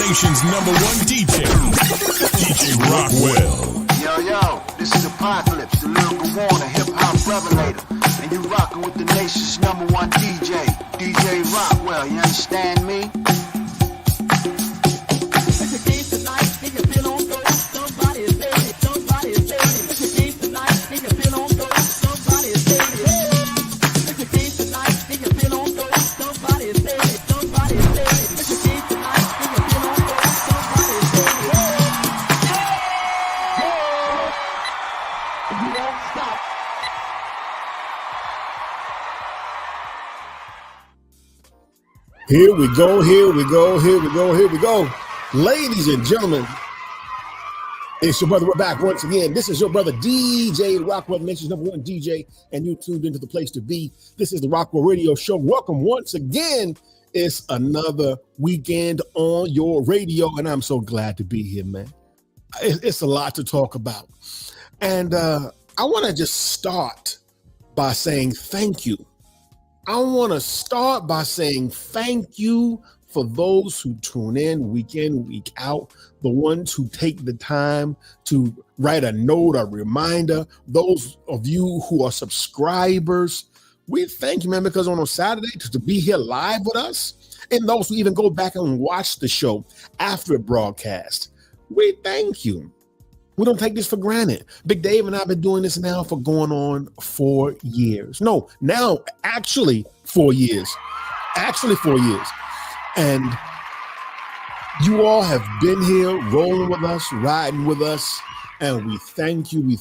Nation's number one DJ, DJ Rockwell. Yo, this is Apocalypse, the lyrical warner, hip-hop revelator. And you rockin' with the nation's number one DJ, DJ Rockwell, you understand me? Here we go. Ladies and gentlemen, it's your brother. We're back once again. This is your brother, DJ Rockwell, Nation's number one DJ, and you tuned into the place to be. This is the Rockwell Radio Show. Welcome once again. It's another weekend on your radio, and I'm so glad to be here, man. It's a lot to talk about. And I want to just start by saying thank you. I want to start by saying thank you for those who tune in, week out, the ones who take the time to write a note, a reminder, those of you who are subscribers. We thank you, man, because on a Saturday to be here live with us, and those who even go back and watch the show after it broadcast, we thank you. We don't take this for granted. Big Dave and I have been doing this now for going on 4 years. No, now actually 4 years. Actually 4 years. And you all have been here rolling with us, riding with us, and we thank you. We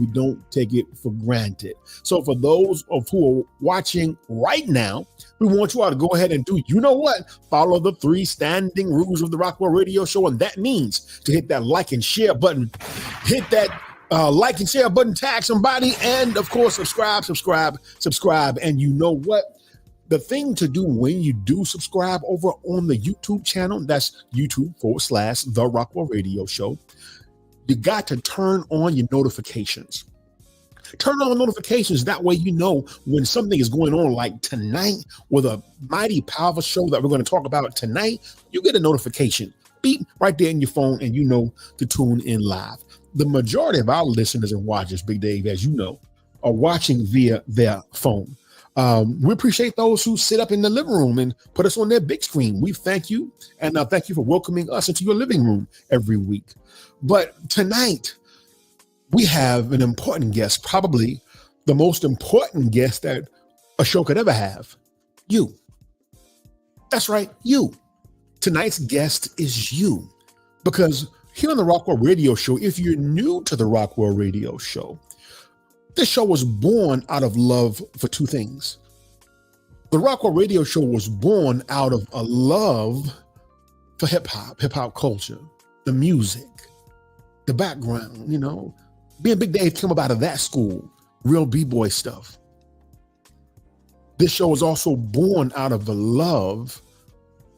don't take it for granted. So for those of who are watching right now, we want you all to go ahead and do, you know what? Follow the 3 standing rules of the Rockwell Radio Show, and that means to hit that like and share button. Hit that like and share button, tag somebody, and of course, subscribe. And you know what? The thing to do when you do subscribe over on the YouTube channel, that's YouTube.com/The Rockwell Radio Show. You got to turn on your notifications. Turn on notifications. That way, you know when something is going on, like tonight with a mighty powerful show that we're going to talk about tonight, you get a notification beep right there in your phone, and you know to tune in live. The majority of our listeners and watchers, Big Dave, as you know, are watching via their phone. We appreciate those who sit up in the living room and put us on their big screen. We thank you, and thank you for welcoming us into your living room every week. But tonight, we have an important guest, probably the most important guest that a show could ever have. You. That's right, you. Tonight's guest is you. Because here on the Rockwell Radio Show, if you're new to the Rockwell Radio Show, this show was born out of love for 2 things. The Rockwell Radio Show was born out of a love for hip hop culture, the music, the background, you know. Me and Big Dave came up out of that school, real b-boy stuff. This show was also born out of a love,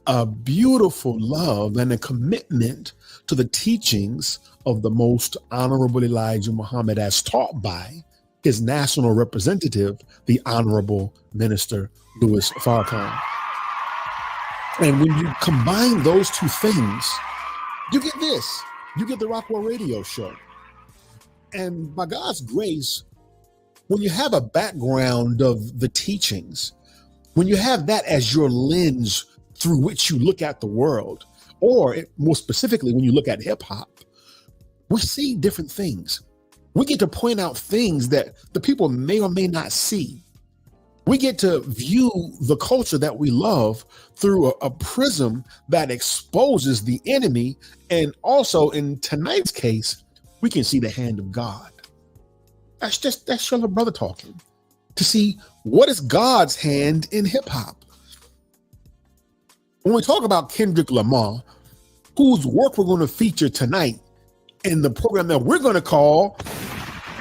a beautiful love, and a commitment to the teachings of the most honorable Elijah Muhammad as taught by his national representative, the Honorable Minister Louis Farrakhan. And when you combine those 2 things, you get this. You get the Rockwell Radio Show. And by God's grace, when you have a background of the teachings, when you have that as your lens through which you look at the world, or more specifically, when you look at hip hop, we see different things. We get to point out things that the people may or may not see. We get to view the culture that we love through a prism that exposes the enemy. And also in tonight's case, we can see the hand of God. That's your little brother talking. To see what is God's hand in hip hop. When we talk about Kendrick Lamar, whose work we're going to feature tonight in the program that we're going to call,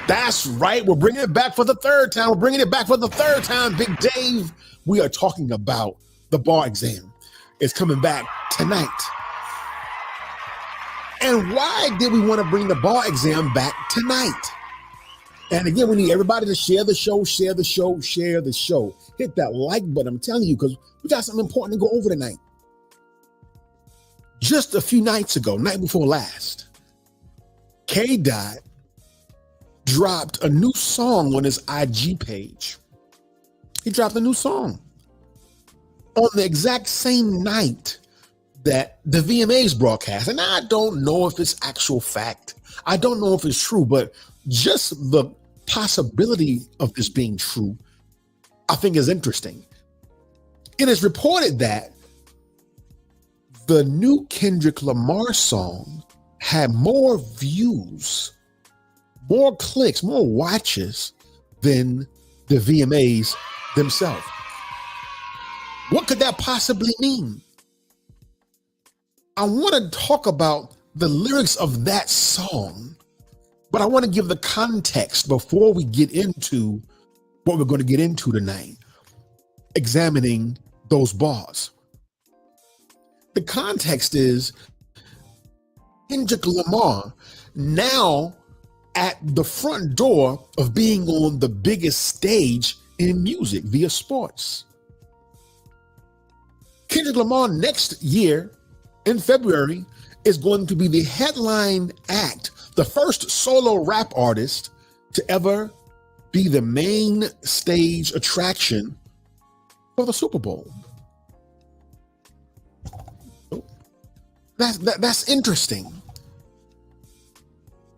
that's right, we're bringing it back for the 3rd time. We're bringing it back for the 3rd time, Big Dave. We are talking about the bar exam. is coming back tonight. And why did we want to bring the bar exam back tonight? And again, we need everybody to share the show, share the show, share the show. Hit that like button, I'm telling you, because we got something important to go over tonight. Just a few nights ago, night before last, K. Dot dropped a new song on his IG page. He dropped a new song on the exact same night that the VMAs broadcast. And I don't know if it's actual fact. I don't know if it's true, but just the possibility of this being true, I think is interesting. It is reported that the new Kendrick Lamar song had more views, more clicks, more watches than the VMAs themselves. What could that possibly mean? I want to talk about the lyrics of that song, but I want to give the context before we get into what we're going to get into tonight, examining those bars. The context is Kendrick Lamar now at the front door of being on the biggest stage in music via sports. Kendrick Lamar next year in February is going to be the headline act, the first solo rap artist to ever be the main stage attraction for the Super Bowl. That's interesting.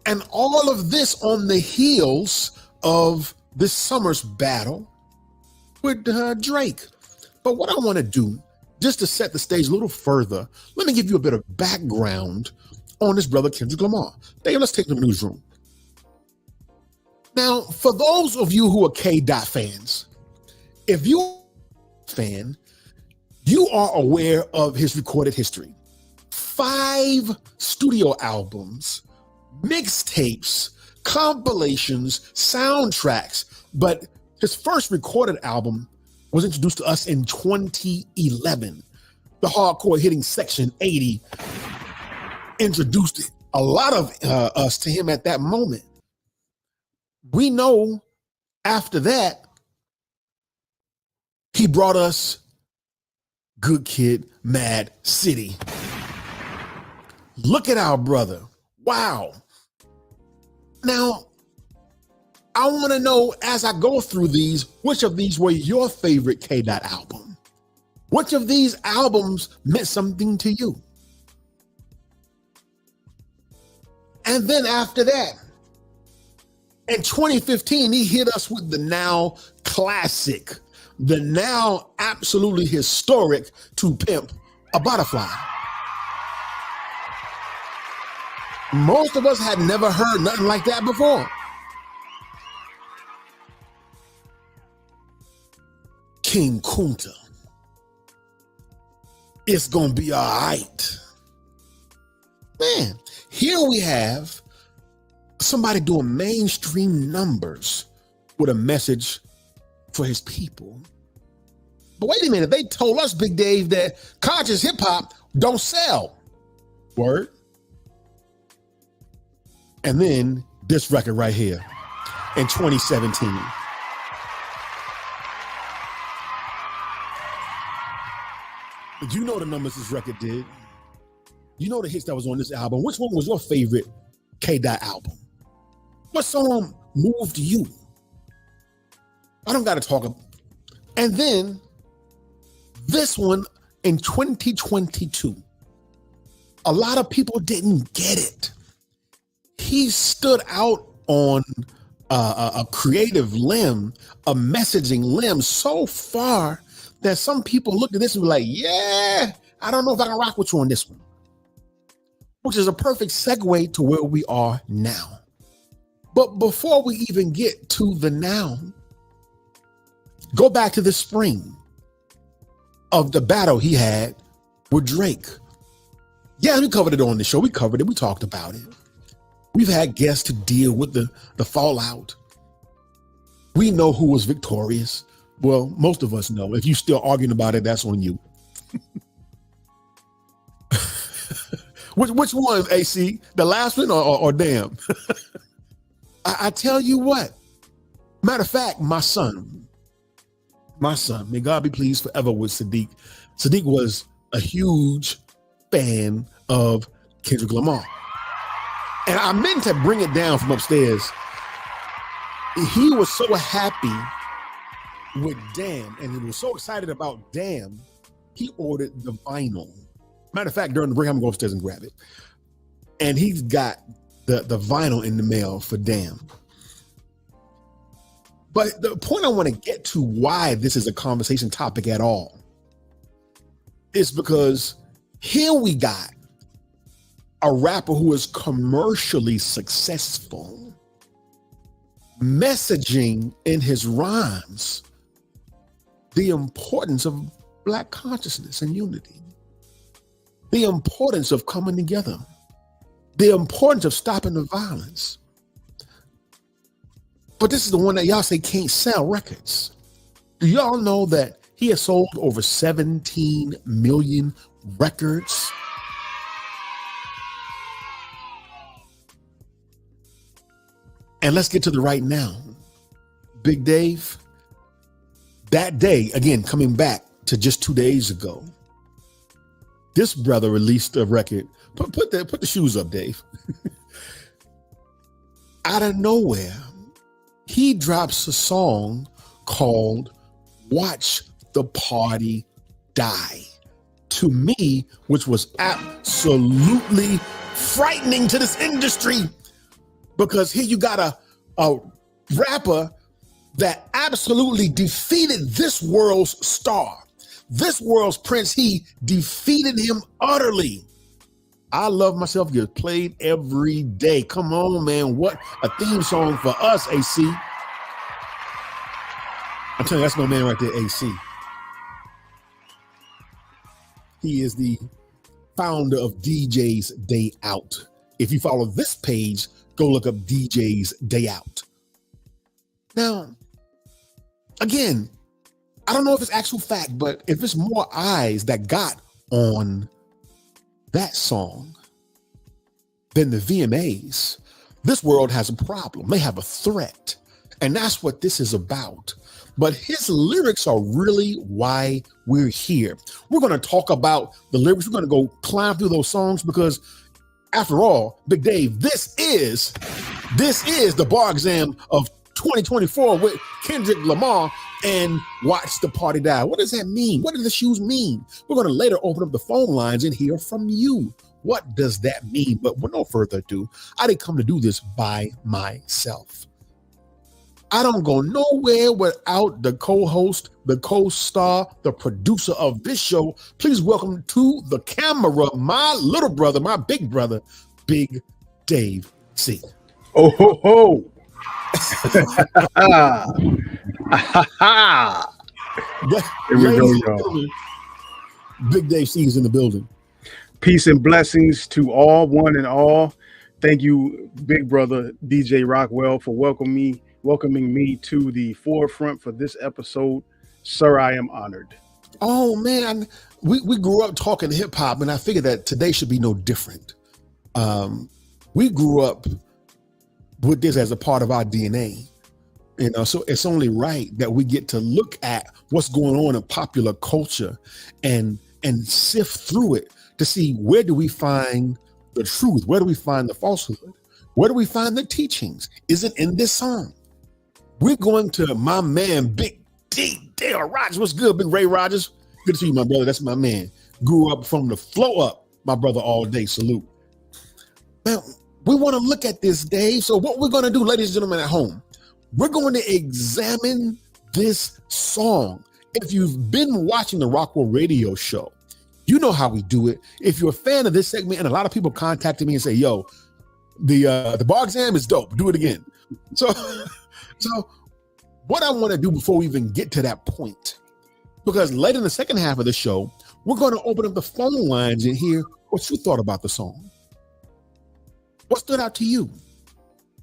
And all of this on the heels of this summer's battle with Drake. But what I want to do, just to set the stage a little further, let me give you a bit of background on this brother Kendrick Lamar. Dave, let's take the newsroom. Now, for those of you who are K. Dot fans, if you're a fan, you are aware of his recorded history. 5 studio albums, mixtapes, compilations, soundtracks, but his first recorded album was introduced to us in 2011. The hardcore hitting Section 80 introduced a lot of us to him at that moment. We know after that, he brought us Good Kid, Mad City. Look at our brother. Wow. Now, I want to know, as I go through these, which of these were your favorite K. Dot album? Which of these albums meant something to you? And then after that, in 2015, he hit us with the now classic, the now absolutely historic To Pimp a Butterfly. Most of us had never heard nothing like that before. King Kunta. It's gonna be all right. Man, here we have somebody doing mainstream numbers with a message for his people. But wait a minute, they told us, Big Dave, that conscious hip hop don't sell. Word. And then this record right here in 2017. You know the numbers this record did. You know the hits that was on this album. Which one was your favorite K. Dot album? What song moved you? I don't got to talk about. And then this one in 2022. A lot of people didn't get it. He stood out on a creative limb, a messaging limb so far that some people looked at this and were like, yeah, I don't know if I can rock with you on this one. Which is a perfect segue to where we are now. But before we even get to the now, go back to the spring of the battle he had with Drake. Yeah, we covered it on the show. We covered it. We talked about it. We've had guests to deal with the fallout. We know who was victorious. Well, most of us know. If you're still arguing about it, that's on you. Which one, AC? The last one or damn? I tell you what. Matter of fact, my son, may God be pleased forever with Sadiq. Sadiq was a huge fan of Kendrick Lamar. And I meant to bring it down from upstairs. He was so happy with Damn, and he was so excited about Damn, he ordered the vinyl. Matter of fact, during the break, I'm going to go upstairs and grab it. And he's got the vinyl in the mail for Damn. But the point I want to get to why this is a conversation topic at all is because here we got a rapper who is commercially successful messaging in his rhymes the importance of Black consciousness and unity, the importance of coming together, the importance of stopping the violence. But this is the one that y'all say can't sell records. Do y'all know that he has sold over 17 million records? And let's get to the right now. Big Dave, that day, again, coming back to just 2 days ago, this brother released a record. Put the shoes up, Dave. Out of nowhere, he drops a song called Watch the Party Die. To me, which was absolutely frightening to this industry, because here you got a rapper that absolutely defeated this world's star, this world's prince. He defeated him utterly. I Love Myself gets played every day. Come on, man. What a theme song for us, AC. I'm telling you, that's my man right there, AC. He is the founder of DJ's Day Out. If you follow this page, go look up DJ's Day Out. Now, again, I don't know if it's actual fact, but if it's more eyes that got on that song than the VMAs, this world has a problem. They have a threat. And that's what this is about. But his lyrics are really why we're here. We're going to talk about the lyrics. We're going to go climb through those songs because, after all, Big Dave, this is the bar exam of 2024 with Kendrick Lamar and Watch the Party Die. What does that mean? What do the shoes mean? We're going to later open up the phone lines and hear from you. What does that mean? But with no further ado, I didn't come to do this by myself. I don't go nowhere without the co-host, the co-star, the producer of this show. Please welcome to the camera, my little brother, my big brother, Big Dave C. Oh, ho, ho. Here we go, y'all. Big Dave C is in the building. Peace and blessings to all, one and all. Thank you, big brother DJ Rockwell, for welcoming me to the forefront for this episode. Sir, I am honored. Oh man, we grew up talking hip hop, and I figured that today should be no different. We grew up with this as a part of our DNA, so it's only right that we get to look at what's going on in popular culture and sift through it to see where do we find the truth, where do we find the falsehood, where do we find the teachings? Is it in this song? We're going to my man, Big D. Dale Rogers. What's good, Big Ray Rogers? Good to see you, my brother. That's my man. Grew up from the flow up, my brother, all day. Salute. Now, we want to look at this, Dave. So what we're going to do, ladies and gentlemen at home, we're going to examine this song. If you've been watching the Rockwell Radio Show, you know how we do it. If you're a fan of this segment, and a lot of people contacted me and say, yo, the bar exam is dope. Do it again. So what I want to do before we even get to that point, because later in the second half of the show, we're going to open up the phone lines and hear what you thought about the song. What stood out to you?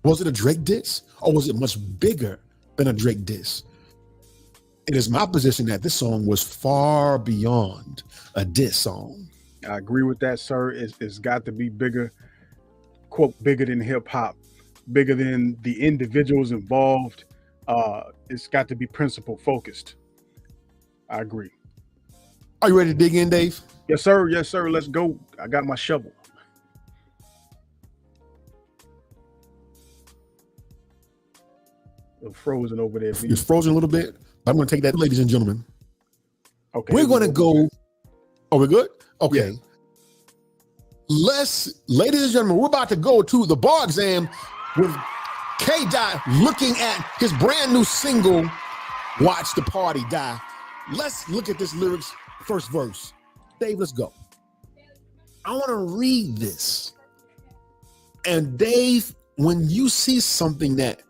Was it a Drake diss, or was it much bigger than a Drake diss? It is my position that this song was far beyond a diss song. I agree with that, sir. It's got to be bigger, quote, bigger than hip hop, bigger than the individuals involved. It's got to be principle focused. I agree. Are you ready to dig in, Dave? Yes, sir. Yes, sir. Let's go. I got my shovel. It's frozen over there. It's frozen a little bit. I'm going to take that, ladies and gentlemen. Okay. We're going to go. Oh, we're good? Okay. Yeah. Ladies and gentlemen, we're about to go to the bar exam with K-Dot looking at his brand new single, Watch the Party Die. Let's look at this lyrics, first verse. Dave, let's go. I want to read this. And Dave, when you see something that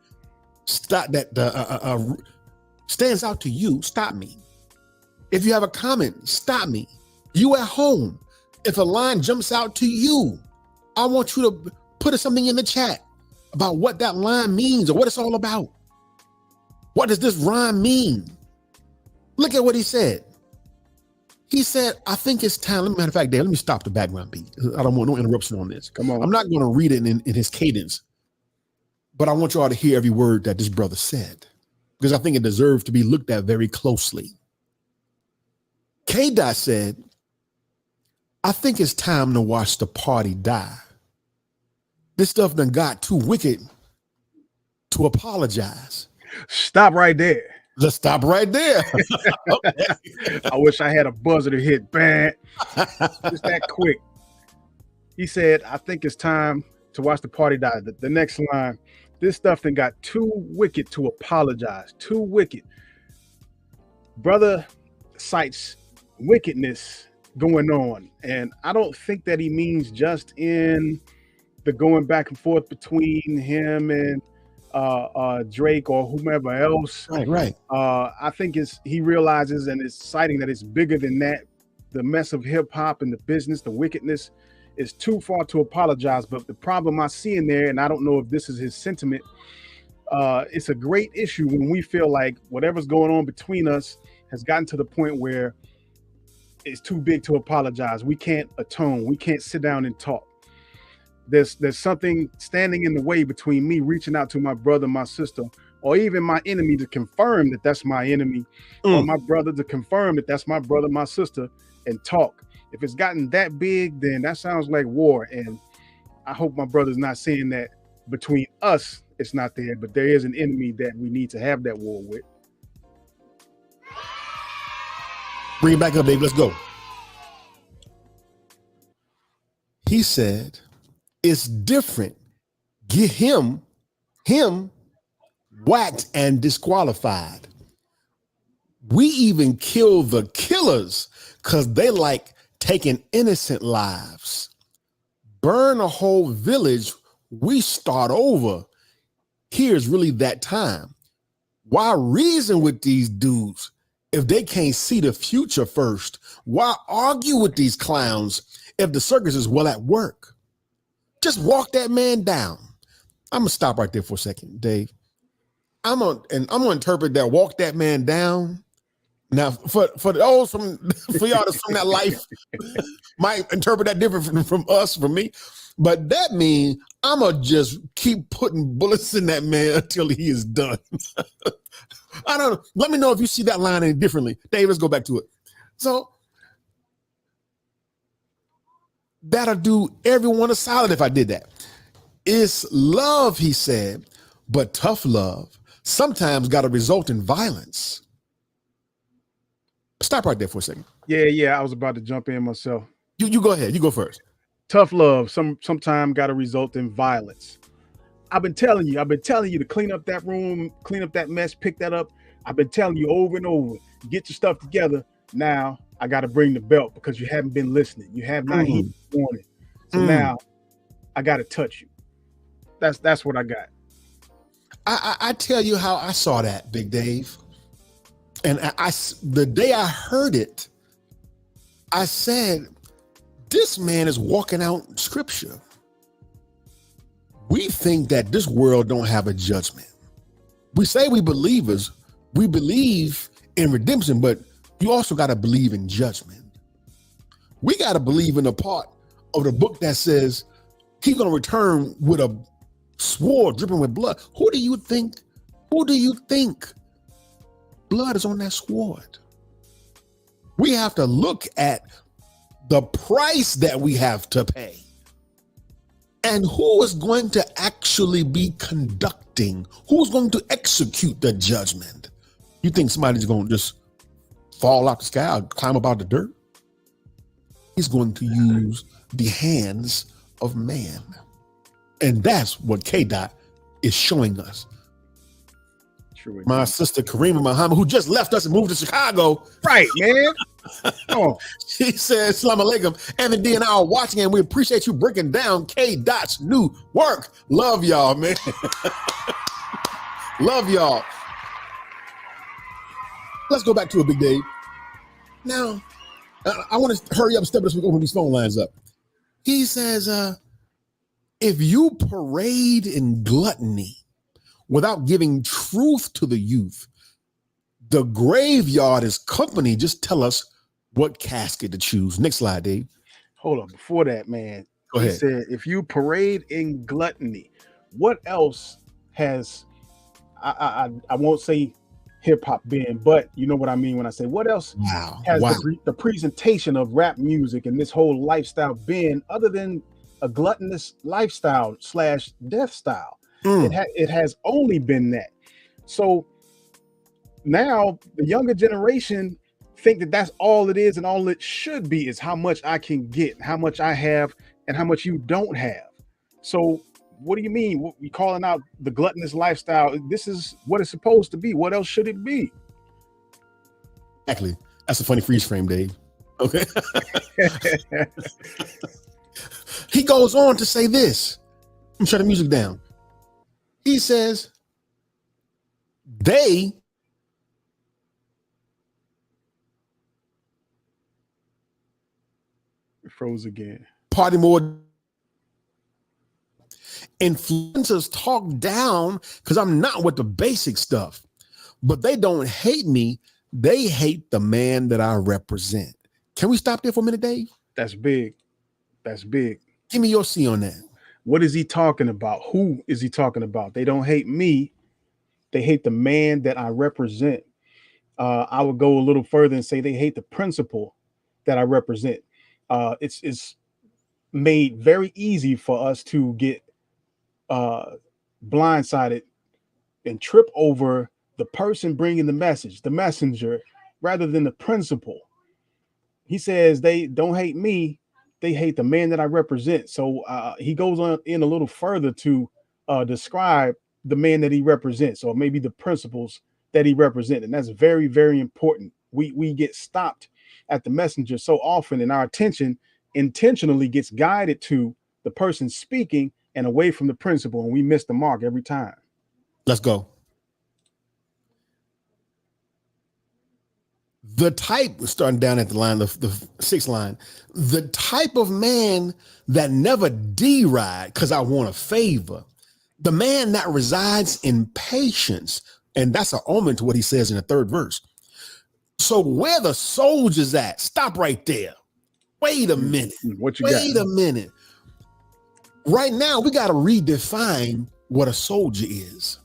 stands out to you, stop me. If you have a comment, stop me. You at home, if a line jumps out to you, I want you to put something in the chat about what that line means or what it's all about. What does this rhyme mean? Look at what he said. He said, I think it's time. Matter of fact, Dave, let me stop the background beat. I don't want no interruption on this. Come on. I'm not going to read it in his cadence, but I want you all to hear every word that this brother said, because I think it deserves to be looked at very closely. K-Dot said, I think it's time to watch the party die. This stuff done got too wicked to apologize. Stop right there. Let's stop right there. Okay. I wish I had a buzzer to hit bang. Just that quick. He said, I think it's time to watch the party die. The next line, this stuff done got too wicked to apologize. Too wicked. Brother cites wickedness going on, and I don't think that he means just in the going back and forth between him and Drake or whomever else. Right. I think he realizes and is citing that it's bigger than that. The mess of hip hop and the business, the wickedness is too far to apologize. But the problem I see in there, and I don't know if this is his sentiment, it's a great issue when we feel like whatever's going on between us has gotten to the point where it's too big to apologize. We can't atone. We can't sit down and talk. There's something standing in the way between me reaching out to my brother, my sister, or even my enemy to confirm that that's my enemy, or my brother to confirm that that's my brother, my sister, and talk. If it's gotten that big, then that sounds like war. And I hope my brother's not saying that between us, it's not there, but there is an enemy that we need to have that war with. Bring it back up, Dave. Let's go. He said, it's different. Get him whacked and disqualified. We even kill the killers because they like taking innocent lives. Burn a whole village. We start over. Here's really that time. Why reason with these dudes if they can't see the future first? Why argue with these clowns if the circus is well at work? Just walk that man down. I'm gonna stop right there for a second, Dave. I'm gonna interpret that walk that man down. Now, for those for y'all that's from that life, might interpret that different from us, from me. But that means I'm gonna just keep putting bullets in that man until he is done. I don't know. Let me know if you see that line any differently. Dave, let's go back to it. So that'll do everyone a solid if I did that. It's love, he said, but tough love sometimes got to result in violence. Stop right there for a second. Yeah. I was about to jump in myself. You go ahead. You go first. Tough love sometimes got to result in violence. I've been telling you to clean up that room, clean up that mess, pick that up. I've been telling you over and over, get your stuff together. Now I got to bring the belt because you haven't been listening. You have not heeded the warning. So now I got to touch you. That's what I got. I tell you how I saw that, Big Dave. And the day I heard it, I said, this man is walking out scripture. We think that this world don't have a judgment. We say we believers, we believe in redemption, but you also got to believe in judgment. We got to believe in the part of the book that says he's going to return with a sword dripping with blood. Who do you think blood is on that sword? We have to look at the price that we have to pay. And who is going to actually be conducting? Who's going to execute the judgment? You think somebody's going to just fall out the sky or climb up out the dirt? He's going to use the hands of man. And that's what K-Dot is showing us. True. My sister Karima Muhammad, who just left us and moved to Chicago. Right, man. Oh, She says, Salam alaikum. And the D and I are watching, and we appreciate you breaking down K-Dot's new work. Love y'all, man. Love y'all. Let's go back to a Big Dave. Now, I want to hurry up and step this week, open these phone lines up. He says, if you parade in gluttony without giving truth to the youth, the graveyard is company. Just tell us what casket to choose. Next slide, Dave. hold on. Before that, man, Go he ahead. said, if you parade in gluttony, what else has, I won't say hip hop been, but you know what I mean when I say what else Wow. has Wow. the presentation of rap music and this whole lifestyle been other than a gluttonous lifestyle / death style? It has only been that. So now the younger generation think that that's all it is, and all it should be is how much I can get, how much I have, and how much you don't have. So what do you mean? What we calling out the gluttonous lifestyle? This is what it's supposed to be. What else should it be? Exactly. That's a funny freeze frame, Dave. Okay. He goes on to say this. Let me shut the music down. He says, they It froze again. party more. Influencers talk down because I'm not with the basic stuff, but they don't hate me. They hate the man that I represent. Can we stop there for a minute, Dave? That's big. That's big. Give me your C on that. What is he talking about? Who is he talking about? They don't hate me. They hate the man that I represent. I would go a little further and say they hate the principle that I represent. It's made very easy for us to get blindsided and trip over the person bringing the message, the messenger, rather than the principle. He says they don't hate me. They hate the man that I represent. So he goes on in a little further to describe the man that he represents, or maybe the principles that he represents. And that's very, very important. We get stopped at the messenger so often, and our attention intentionally gets guided to the person speaking and away from the principle, and we miss the mark every time. Let's go. The type, starting down at the line, the sixth line, the type of man that never deride because I want a favor, the man that resides in patience, and that's an omen to what he says in the third verse. So where the soldiers at? Stop right there. Wait a minute. What you Wait got? a minute. Right now, we got to redefine what a soldier is.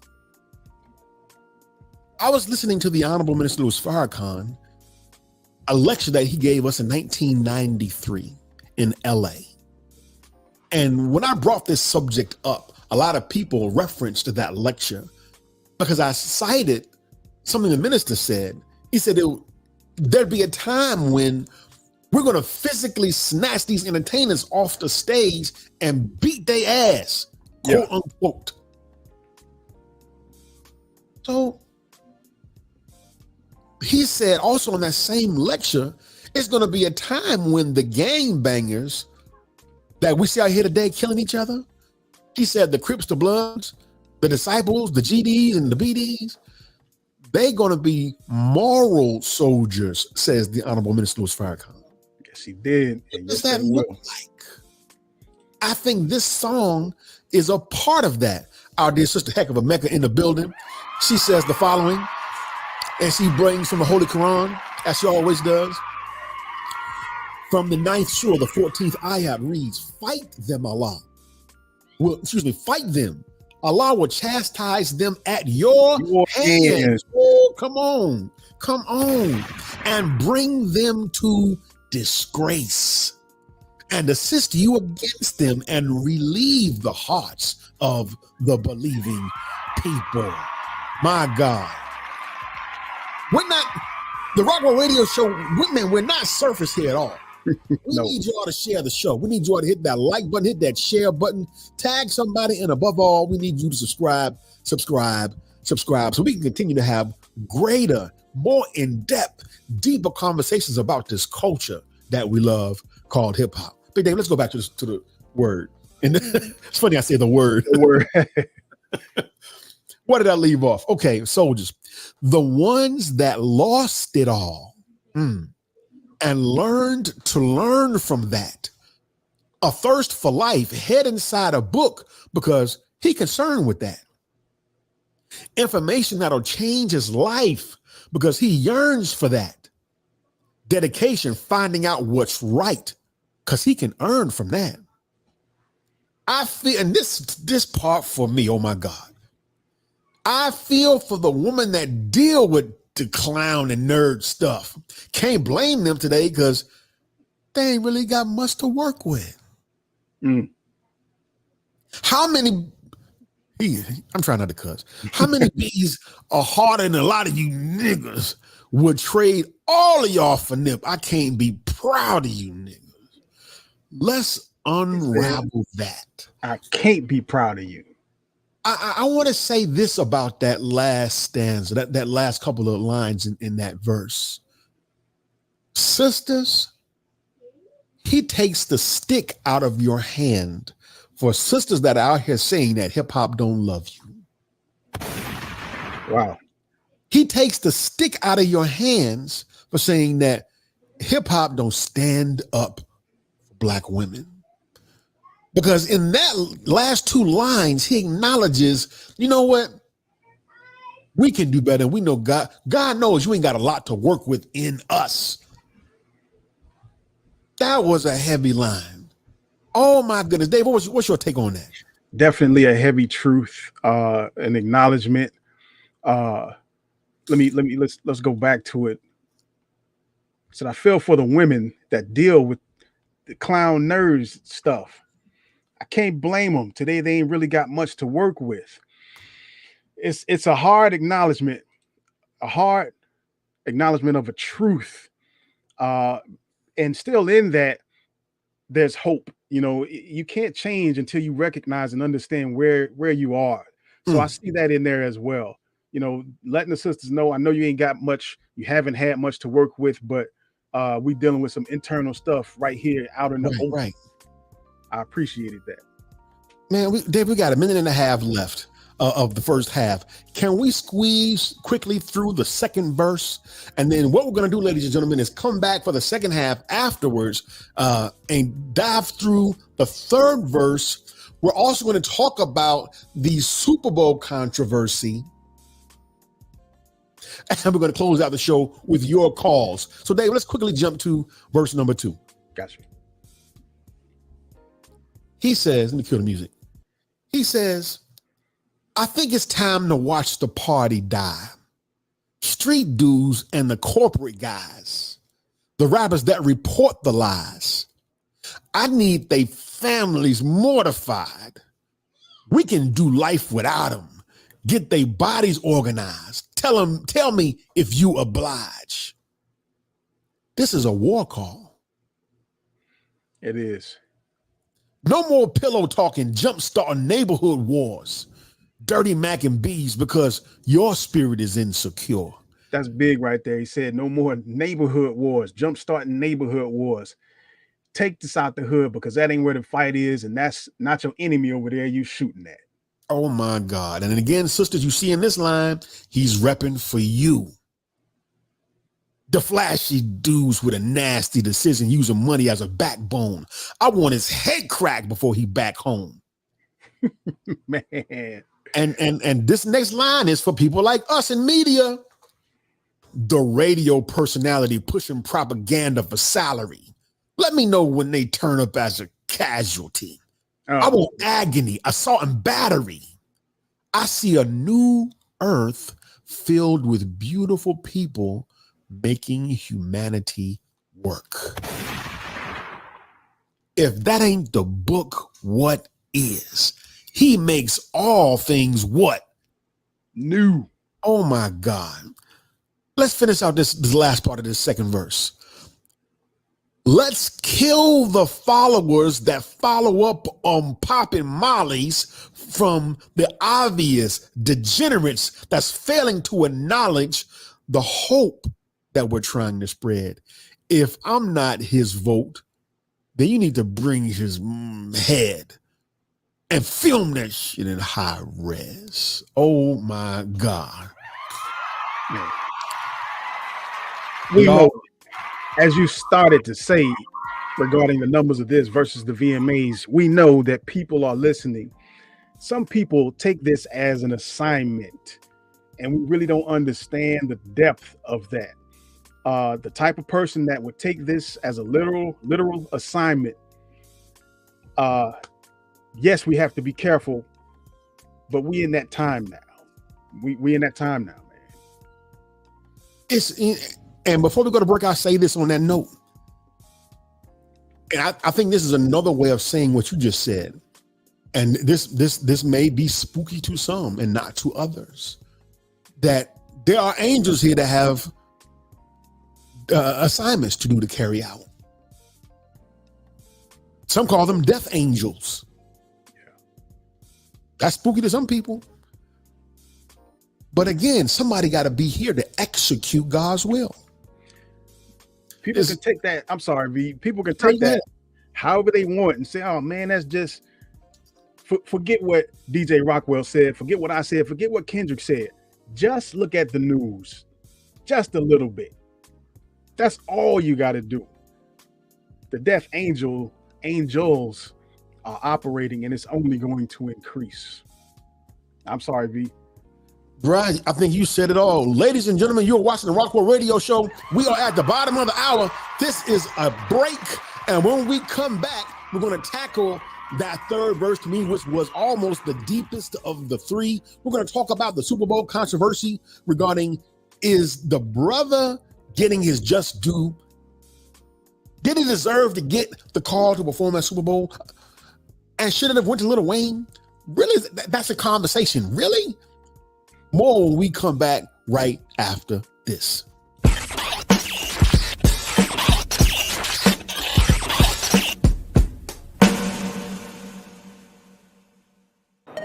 I was listening to the Honorable Minister Louis Farrakhan, a lecture that he gave us in 1993 in LA. And when I brought this subject up, a lot of people referenced that lecture because I cited something the minister said. He said there'd be a time when we're going to physically snatch these entertainers off the stage and beat their ass, quote unquote. So he said also in that same lecture, it's going to be a time when the gangbangers that we see out here today killing each other, he said the Crips, the Bloods, the Disciples, the GDs and the BDs, they're going to be moral soldiers, says the Honorable Minister Louis Farrakhan. Yes, he did. What does that look like? I think this song is a part of that. Our dear sister Heck of a Mecca in the building. She says the following, and she brings from the Holy Quran, as she always does. From the 9th surah, the 14th ayat reads, fight them, Allah. Fight them. Allah will chastise them at your hands. Oh, come on. And bring them to disgrace and assist you against them and relieve the hearts of the believing people. My God. We're not, the Rockwell Radio Show, we're not surface here at all. We need you all to share the show. We need you all to hit that like button, hit that share button, tag somebody, and above all, we need you to subscribe, so we can continue to have greater, more in-depth, deeper conversations about this culture that we love called hip-hop. Big Dave, let's go back to the word. And it's funny I say the word. What did I leave off? Okay, soldiers. The ones that lost it all. And learned to learn from that. A thirst for life, head inside a book because he concerned with that. Information that'll change his life because he yearns for that. Dedication, finding out what's right because he can earn from that. I feel, and this part for me, oh my God, I feel for the woman that deal with the clown and nerd stuff. Can't blame them today because they ain't really got much to work with. How many, I'm trying not to cuss. How many bees are harder than a lot of you niggas would trade all of y'all for nip? I can't be proud of you niggas. Let's unravel that. I can't be proud of you. I want to say this about that last stanza, that last couple of lines in that verse. Sisters, he takes the stick out of your hand for sisters that are out here saying that hip hop don't love you. Wow. He takes the stick out of your hands for saying that hip hop don't stand up for Black women. Because in that last two lines, he acknowledges, you know what? We can do better. We know God knows you ain't got a lot to work with in us. That was a heavy line. Oh my goodness. Dave, what's your take on that? Definitely a heavy truth, an acknowledgement. Let's go back to it. So I feel for the women that deal with the clown nerds stuff. I can't blame them. Today they ain't really got much to work with. It's a hard acknowledgement of a truth. And still in that, there's hope. You know, you can't change until you recognize and understand where you are. So I see that in there as well. You know, letting the sisters know, I know you ain't got much, you haven't had much to work with, but we dealing with some internal stuff right here out in the open. Right. I appreciated that. Man, Dave, we got a minute and a half left of the first half. Can we squeeze quickly through the second verse? And then what we're going to do, ladies and gentlemen, is come back for the second half afterwards and dive through the third verse. We're also going to talk about the Super Bowl controversy. And we're going to close out the show with your calls. So, Dave, let's quickly jump to verse number 2. Gotcha. He says, let me kill the music. He says, I think it's time to watch the party die. Street dudes and the corporate guys, the rappers that report the lies. I need they families mortified. We can do life without them. Get their bodies organized. Tell me if you oblige. This is a war call. It is. No more pillow talking, jumpstart neighborhood wars, dirty Mac and B's because your spirit is insecure. That's big right there. He said no more neighborhood wars, jumpstarting neighborhood wars. Take this out the hood because that ain't where the fight is, and that's not your enemy over there you shooting at. Oh my God. And then again, sisters, you see in this line, he's repping for you. The flashy dudes with a nasty decision using money as a backbone. I want his head cracked before he back home. Man. And this next line is for people like us in media. The radio personality pushing propaganda for salary. Let me know when they turn up as a casualty. I want agony, assault, and battery. I see a new earth filled with beautiful people making humanity work. If that ain't the book, what is? He makes all things what? New. Oh my God. Let's finish out this last part of this second verse. Let's kill the followers that follow up on popping mollies from the obvious degenerates that's failing to acknowledge the hope that we're trying to spread. If I'm not his vote, then you need to bring his head and film that shit in high res. Oh my God. Man. We know, as you started to say regarding the numbers of this versus the VMAs, we know that people are listening. Some people take this as an assignment, and we really don't understand the depth of that. The type of person that would take this as a literal assignment. Yes, we have to be careful, but we in that time now. We in that time now, man. And before we go to break, I'll say this on that note. And I think this is another way of saying what you just said. And this may be spooky to some and not to others. That there are angels here that have assignments to do to carry out. Some call them death angels. Yeah. That's spooky to some people. But again, somebody got to be here to execute God's will. People can take that. I'm sorry, V. People can take that however they want and say, oh man, that's just forget what DJ Rockwell said. Forget what I said. Forget what Kendrick said. Just look at the news just a little bit. That's all you got to do. The death angels are operating, and it's only going to increase. I'm sorry, V. Brian, I think you said it all. Ladies and gentlemen, you're watching the Rockwell Radio Show. We are at the bottom of the hour. This is a break. And when we come back, we're going to tackle that third verse to me, which was almost the deepest of the three. We're going to talk about the Super Bowl controversy regarding, is the brother getting his just due? Did he deserve to get the call to perform at Super Bowl? And should it have went to Lil Wayne? Really? That's a conversation. Really? More when we come back right after this.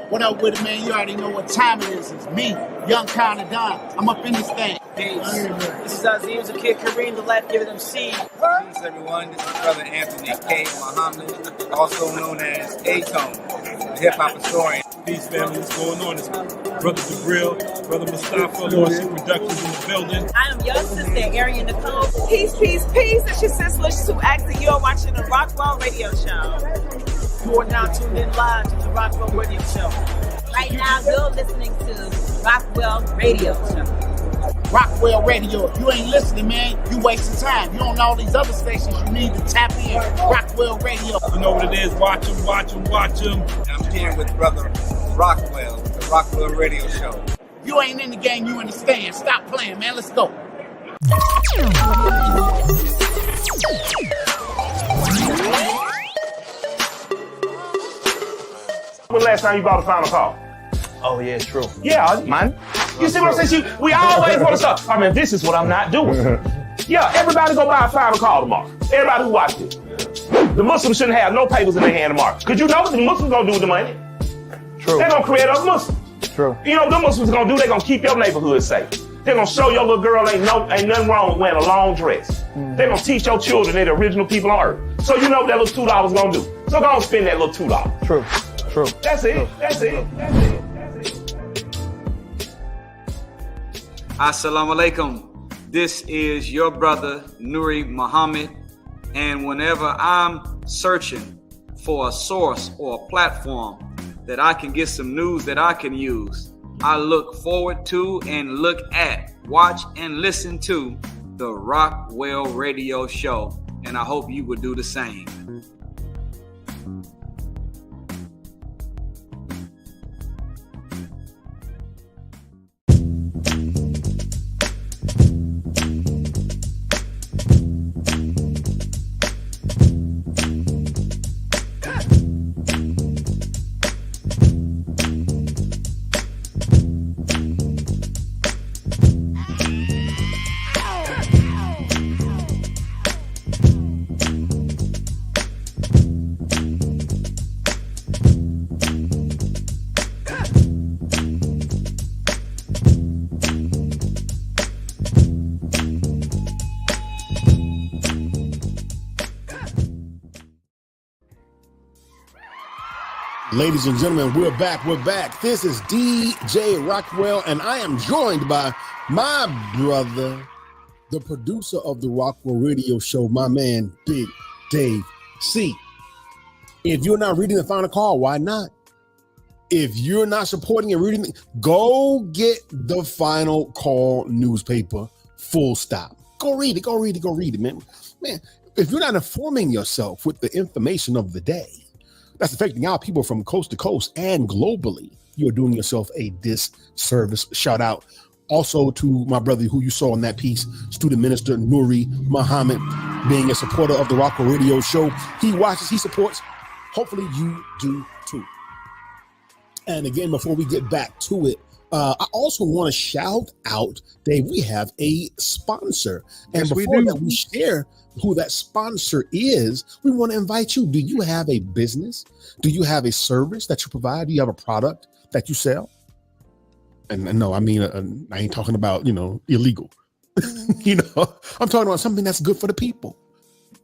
What up with it, man? You already know what time it is. It's me, Young Kinda Don. I'm up in this thing. Peace. This is Aziz, the kid Kareem, the left give them C. Peace, everyone. This is Brother Anthony K. Muhammad, also known as A-Tone, the hip-hop historian. Peace, family. What's going on? It's Brother Jabril, Brother Mustafa, Lordship Productions in the building. I am your sister, Arian Nicole. Peace, peace, peace. It's your sister, Sue X, and you're watching the Rockwell Radio Show. You are now tuned in live to the Rockwell Radio Show. Right now, you're listening to Rockwell Radio Show. Rockwell Radio. If you ain't listening, man, you wasting time. You on all these other stations, you need to tap in. Rockwell Radio. You know what it is. Watch him, watch him, watch him. I'm here with Brother Rockwell, the Rockwell Radio Show. You ain't in the game, you in the stand. Stop playing, man. Let's go. When last time you bought a Final Call? Oh, yeah, it's true. Yeah, man. You see what I'm saying? We always want to start. I mean, this is what I'm not doing. Yeah, everybody go buy a Final Call tomorrow. Everybody who watched it. The Muslims shouldn't have no papers in their hand tomorrow. Because you know what the Muslims going to do with the money? True. They're going to create other Muslims. True. You know what the Muslims going to do? They're going to keep your neighborhood safe. They're going to show your little girl ain't nothing wrong with wearing a long dress. They're going to teach your children they're the original people on earth. So you know what that little $2 going to do. So go and spend that little $2. True. True. That's it. That's it. That's it. Assalamu alaikum. This is your brother, Nuri Muhammad. And whenever I'm searching for a source or a platform that I can get some news that I can use, I look forward to and look at, watch and listen to the Rockwell Radio Show. and I hope you would do the same. Ladies and gentlemen, we're back. This is DJ Rockwell, and I am joined by my brother, the producer of the Rockwell Radio Show, my man, Big Dave C. If you're not reading the final call, why not? If you're not supporting and reading, go get the final call newspaper, full stop. Go read it, man. Man, if you're not informing yourself with the information of the day, that's affecting our people from coast to coast and globally, you're doing yourself a disservice. Shout out also to my brother who you saw in that piece, student minister Nuri Muhammad, being a supporter of the Rockwell Radio Show. He watches, he supports. Hopefully you do too. And again, before we get back to it, I also want to shout out, Dave, we have a sponsor. And Yes, before that we share who that sponsor is, we want to invite you. Do you have a business? Do you have a service that you provide? Do you have a product that you sell? And no, I mean, I ain't talking about, illegal. I'm talking about something that's good for the people.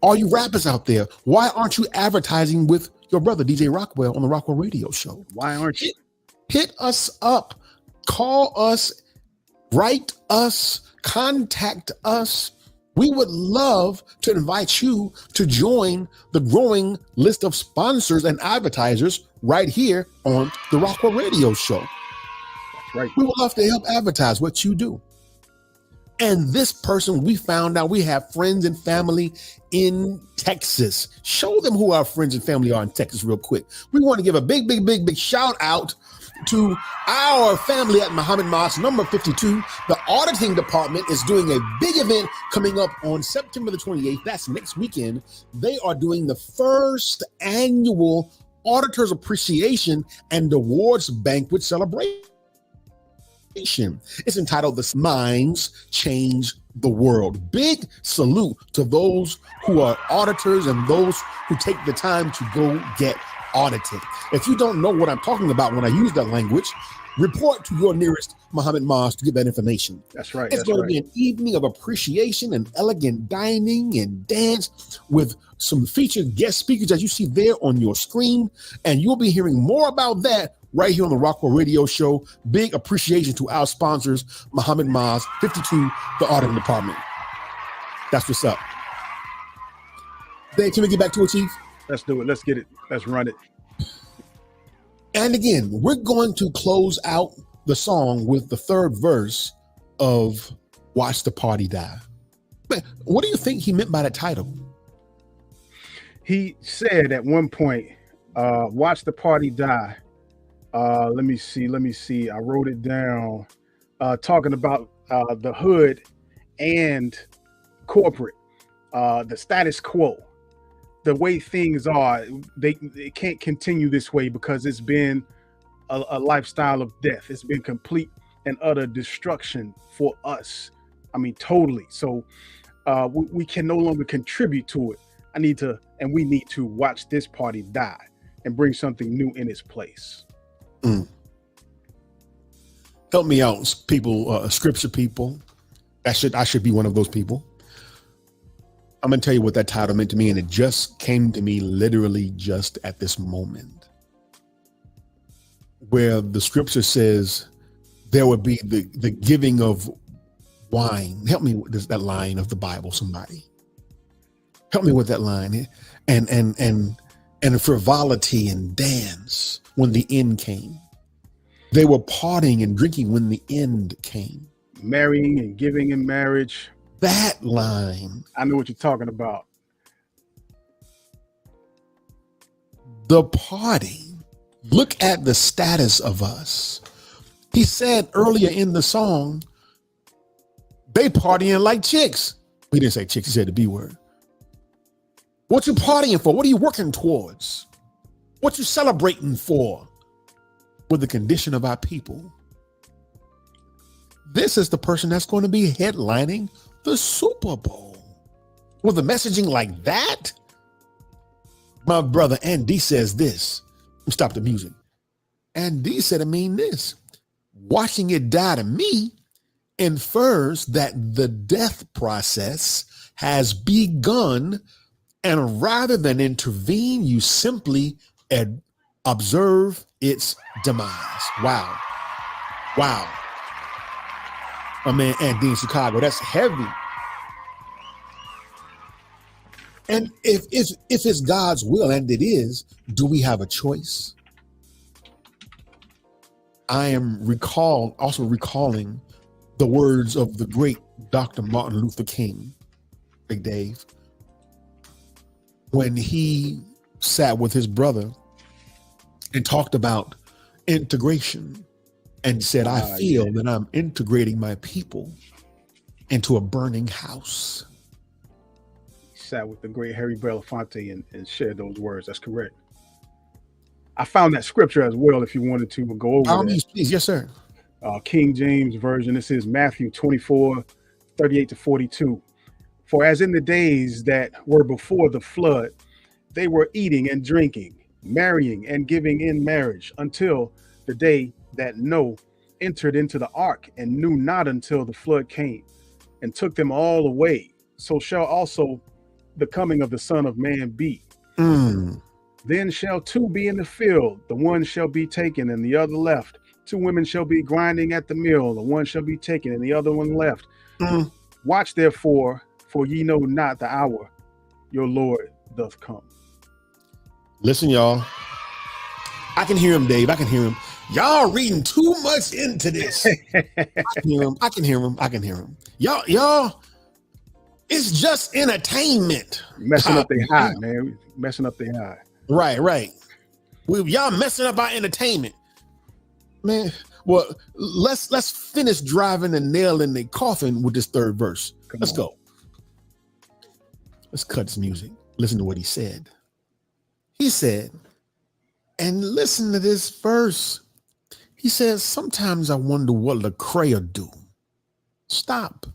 All you rappers out there, why aren't you advertising with your brother, DJ Rockwell, on the Rockwell Radio Show? Why aren't you? Hit us up, call us, write us, contact us. We would love to invite you to join the growing list of sponsors and advertisers right here on the Rockwell Radio Show. That's right. We would love to help advertise what you do. And this person, we found out we have friends and family in Texas. Show them who our friends and family are in Texas real quick. We want to give a big shout out to our family at Muhammad Mosque, number 52. The auditing department is doing a big event coming up on September the 28th. That's next weekend. They are doing the first annual Auditors Appreciation and Awards Banquet celebration. It's entitled "The Minds Change the World." Big salute to those who are auditors and those who take the time to go get audited. If you don't know what I'm talking about when I use that language, report to your nearest Muhammad Mosque to get that information. That's right. It's going to be an evening of appreciation and elegant dining and dance with some featured guest speakers as you see there on your screen. And you'll be hearing more about that right here on the Rockwell Radio Show. Big appreciation to our sponsors, Muhammad Mosque, 52, the auditing department. That's what's up. Dave, can we get back to it, Chief? Let's do it. Let's get it. Let's run it. And again, we're going to close out the song with the third verse of Watch the Party Die. Man, what do you think he meant by that title? He said at one point, watch the party die. Let me see. I wrote it down. Talking about the hood and corporate, the status quo. The way things are, they can't continue this way because it's been a lifestyle of death. It's been complete and utter destruction for us. I mean, totally. So we can no longer contribute to it. We need to watch this party die and bring something new in its place. Help me out, people, scripture people. I should be one of those people. I'm going to tell you what that title meant to me, and it just came to me literally just at this moment, where the scripture says there would be the giving of wine. Help me with that line of the Bible, somebody. Help me with that line. And frivolity and dance when the end came. They were partying and drinking when the end came. Marrying and giving in marriage. That line. I know what you're talking about. the party. Look at the status of us. He said earlier in the song, they partying like chicks. He didn't say chicks, he said the B word. What you partying for? What are you working towards? What you celebrating for? With the condition of our people. This is the person that's going to be headlining the Super Bowl. With a messaging like that, my brother Andy says this. Stop the music. Andy said, I mean this. Watching it die to me infers that the death process has begun, and rather than intervene, you simply observe its demise. Wow. Wow. My man Andy in Chicago, that's heavy. And if it's God's will, and it is, do we have a choice? I am also recalling the words of the great Dr. Martin Luther King, Big Dave, when he sat with his brother and talked about integration and said, I feel that I'm integrating my people into a burning house. Sat with the great Harry Belafonte and shared those words. That's correct. I found that scripture as well if you wanted to go over it. Please, yes, sir. King James Version. This is Matthew 24, 38 to 42. For as in the days that were before the flood, they were eating and drinking, marrying and giving in marriage until the day that Noah entered into the ark, and knew not until the flood came and took them all away. So shall also the coming of the Son of Man be. Then shall two be in the field, the one shall be taken and the other left. Two women shall be grinding at the mill, the one shall be taken and the other one left. Watch therefore, for ye know not the hour your Lord doth come. Listen, y'all. I can hear him, Dave. I can hear him. Y'all reading too much into this. I can hear him. Y'all, it's just entertainment. Messing up their high, man. Messing up their high. Right. Y'all messing up our entertainment. Man, well, let's finish driving the nail in the coffin with this third verse. Let's go. Let's cut this music. Listen to what he said. He said, and listen to this verse. He says, sometimes I wonder what Lecrae will do. Stop.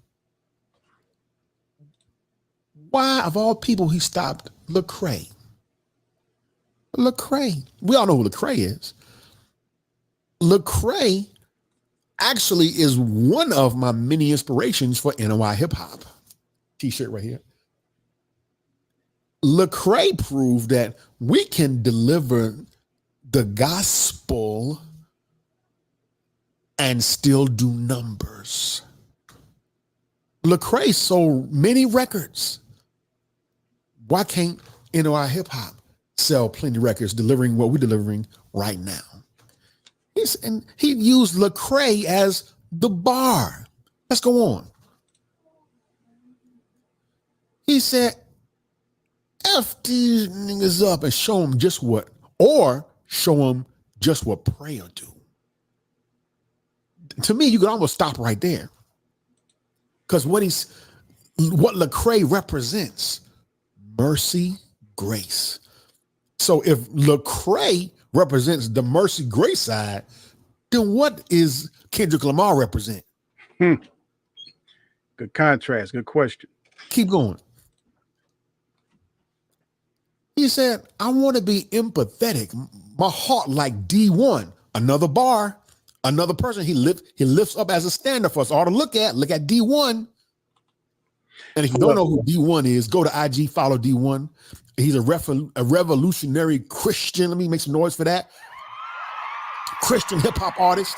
Why, of all people, he stopped Lecrae? Lecrae. We all know who Lecrae is. Lecrae actually is one of my many inspirations for NOI hip hop. T-shirt right here. Lecrae proved that we can deliver the gospel and still do numbers. Lecrae sold many records. Why can't NOI hip hop sell plenty of records delivering what we're delivering right now? And he used Lecrae as the bar. Let's go on. He said, F these niggas up and show them just what prayer do. To me, you could almost stop right there. Because what Lecrae represents, mercy, grace. So if Lecrae represents the mercy, grace side, then what is Kendrick Lamar represent? Good contrast. Good question. Keep going. He said, I want to be empathetic. My heart like D1. Another bar, another person he lifts up as a standard for us all to look at. Look at D1. And if you don't know who D1 is, go to IG, follow D1. He's a revolutionary Christian. Let me make some noise for that. Christian hip hop artist.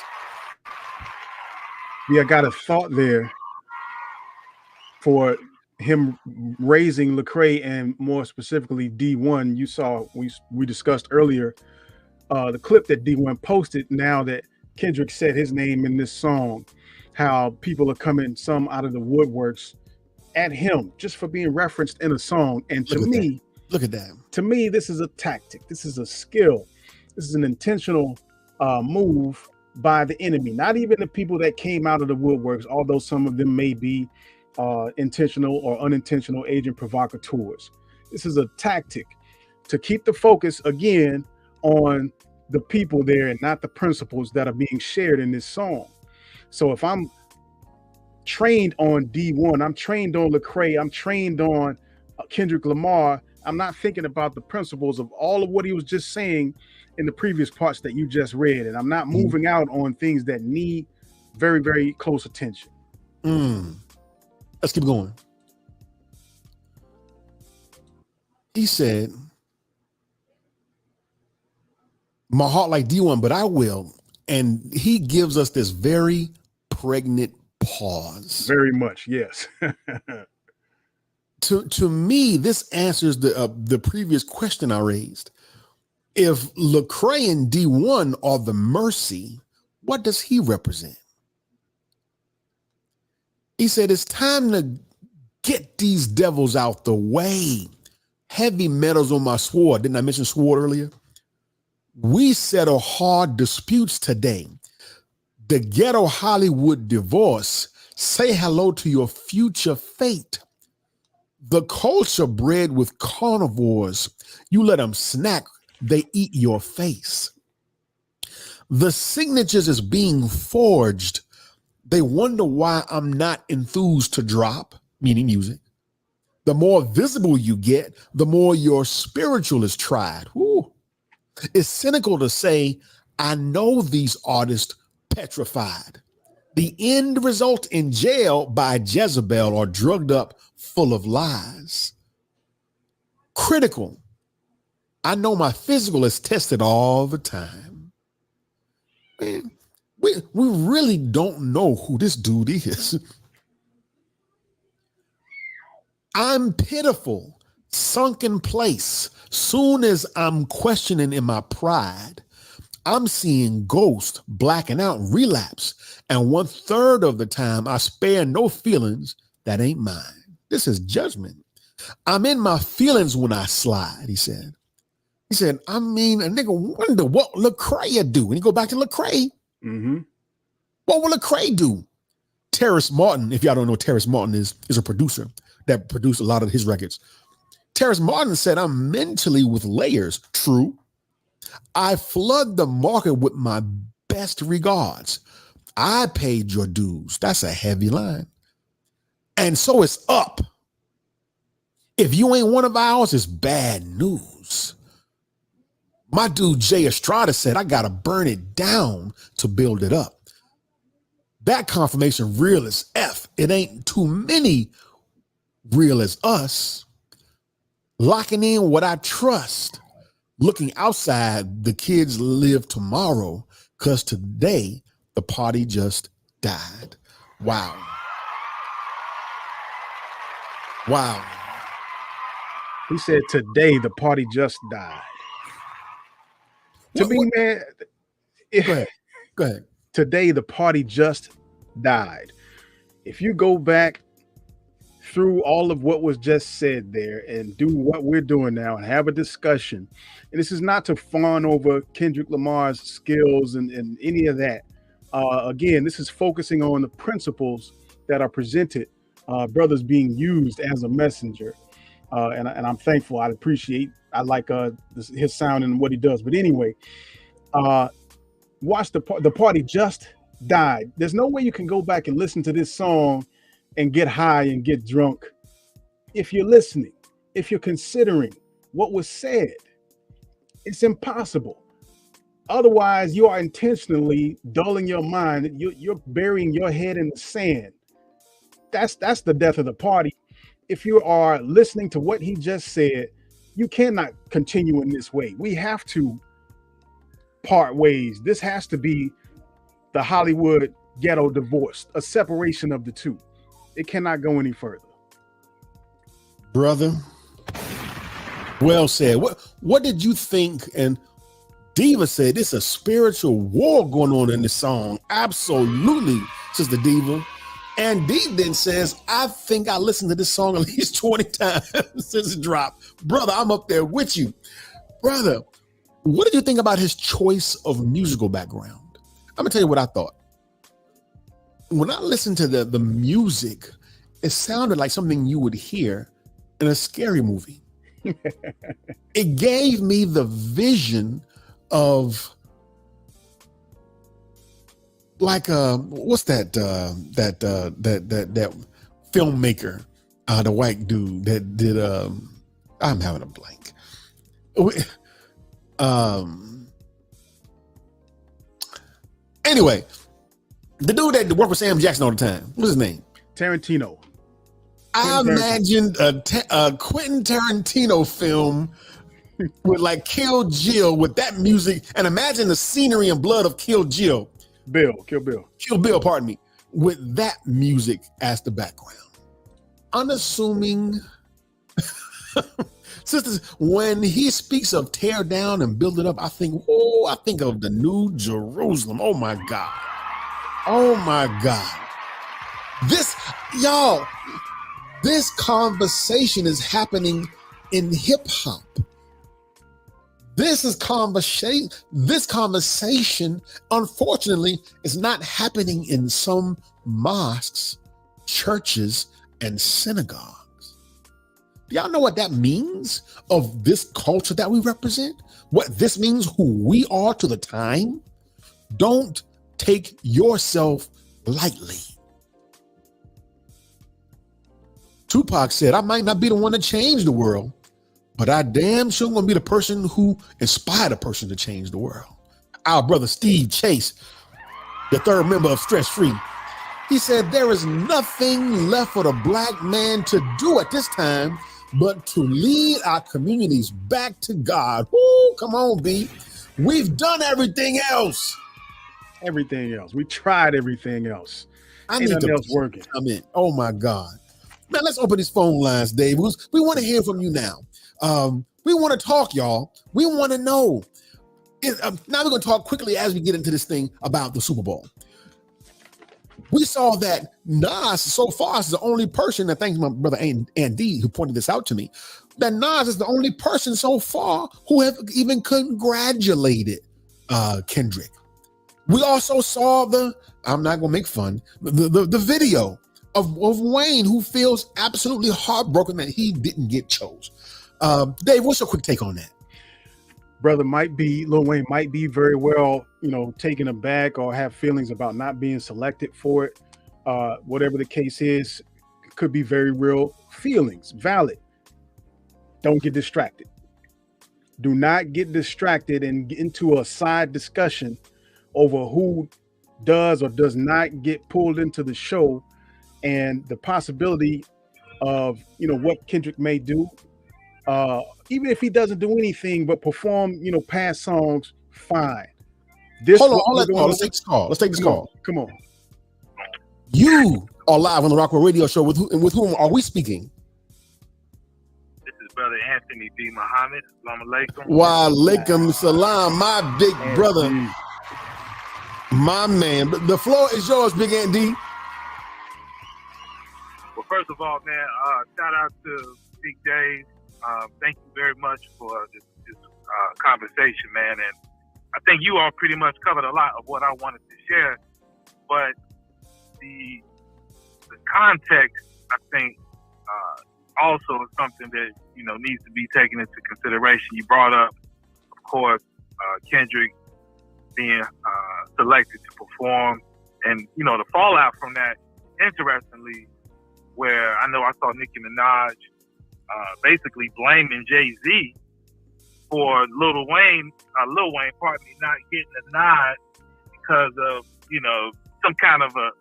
Yeah, I got a thought there for him raising Lecrae and more specifically D1. You saw we discussed earlier the clip that D1 posted now that Kendrick said his name in this song, how people are coming some out of the woodworks at him just for being referenced in a song. And to me, Look at that. To me, this is a tactic. This is a skill. This is an intentional move by the enemy. Not even the people that came out of the woodworks, although some of them may be intentional or unintentional agent provocateurs. This is a tactic to keep the focus again on the people there and not the principles that are being shared in this song. So if I'm trained on D1, I'm trained on Lecrae, I'm trained on Kendrick Lamar, I'm not thinking about the principles of all of what he was just saying in the previous parts that you just read. And I'm not moving out on things that need very, very close attention. Let's keep going. He said, my heart like D1, but I will. And he gives us this very pregnant pause. Very much, yes. To me, this answers the previous question I raised. If Lecrae and D1 are the mercy, what does he represent? He said, it's time to get these devils out the way. Heavy metals on my sword. Didn't I mention sword earlier? We settle hard disputes today. The ghetto Hollywood divorce. Say hello to your future fate. The culture bred with carnivores. You let them snack, they eat your face. The signatures is being forged. They wonder why I'm not enthused to drop, meaning music. The more visible you get, the more your spiritual is tried. Woo. It's cynical to say, I know these artists petrified. The end result in jail by Jezebel or drugged up full of lies. Critical. I know my physical is tested all the time. Man, we really don't know who this dude is. I'm pitiful, sunk in place. Soon as I'm questioning in my pride, I'm seeing ghosts blacking out, relapse. And 1/3 of the time I spare no feelings that ain't mine. This is judgment. I'm in my feelings when I slide, he said. He said, I mean, a nigga wonder what Lecrae do. And you go back to Lecrae. What will Lecrae do? Terrace Martin, if y'all don't know, Terrace Martin is a producer that produced a lot of his records. Terrace Martin said, I'm mentally with layers. True. I flood the market with my best regards. I paid your dues. That's a heavy line. And so it's up. If you ain't one of ours, it's bad news. My dude Jay Estrada said, I got to burn it down to build it up. That confirmation real as F. It ain't too many real as us. Locking in what I trust. Looking outside, the kids live tomorrow because today the party just died. Wow. Wow. He said today the party just died. To me, man, go ahead. Today the party just died. If you go back through all of what was just said there and do what we're doing now and have a discussion, and this is not to fawn over Kendrick Lamar's skills and any of that. Again, this is focusing on the principles that are presented, brothers being used as a messenger. And I'm thankful. I like his sound and what he does. But anyway, watch the party just died. There's no way you can go back and listen to this song and get high and get drunk. If you're listening, if you're considering what was said, it's impossible. Otherwise, you are intentionally dulling your mind. You're burying your head in the sand. That's the death of the party. If you are listening to what he just said, you cannot continue in this way. We have to part ways. This has to be the Hollywood ghetto divorce, a separation of the two. It cannot go any further. Brother, well said. What did you think? And Diva said it's a spiritual war going on in this song. Absolutely, Sister Diva. And D then says, I think I listened to this song at least 20 times since it dropped. Brother, I'm up there with you. Brother, what did you think about his choice of musical background? I'm going to tell you what I thought. When I listened to the music, it sounded like something you would hear in a scary movie. It gave me the vision of like what's that filmmaker, the white dude that did I'm having a blank. Anyway, the dude that worked with Sam Jackson all the time. What's his name? Tarantino. I imagined a Quentin Tarantino film with like Kill Jill with that music, and imagine the scenery and blood of Kill Jill. Kill Bill, pardon me, with that music as the background. Unassuming. Sisters, when he speaks of tear down and build it up, I think of the New Jerusalem. Oh my God. This conversation is happening in hip hop. This conversation, unfortunately, is not happening in some mosques, churches, and synagogues. Do y'all know what that means of this culture that we represent? What this means, who we are to the time? Don't take yourself lightly. Tupac said, I might not be the one to change the world, but I damn sure going to be the person who inspired a person to change the world. Our brother Steve Chase, the third member of Stress Free, he said, there is nothing left for the black man to do at this time but to lead our communities back to God. Woo, come on, B. We've done everything else. We tried everything else. I need nothing to else working. Come in. Oh my God. Now let's open these phone lines, Dave. We want to hear from you now. We want to talk, y'all. We want to know. Now we're going to talk quickly as we get into this thing about the Super Bowl. We saw that Nas so far is the only person, and thanks to my brother Andy who pointed this out to me, that Nas is the only person so far who have even congratulated Kendrick. We also saw I'm not going to make fun, the video of Wayne, who feels absolutely heartbroken that he didn't get chose. Dave, what's your quick take on that? Brother Lil Wayne might be very well, taken aback or have feelings about not being selected for it. Whatever the case is, could be very real feelings, valid. Don't get distracted. Do not get distracted and get into a side discussion over who does or does not get pulled into the show and the possibility of, what Kendrick may do. Even if he doesn't do anything but perform, past songs, fine. Hold on. Let's take this call. Come on. You are live on the Rockwell Radio Show. With whom are we speaking? This is Brother Anthony B. Muhammad. Assalamu alaikum. Wa alaikum salam, my big brother. My man. The floor is yours, Big Andy. Well, first of all, man, shout out to Big Dave. Thank you very much for this conversation, man. And I think you all pretty much covered a lot of what I wanted to share. But the context, I think, also is something that, needs to be taken into consideration. You brought up, of course, Kendrick being selected to perform. And, the fallout from that, interestingly, where I know I saw Nicki Minaj basically blaming Jay-Z for Lil Wayne, not getting a nod because of, some kind of a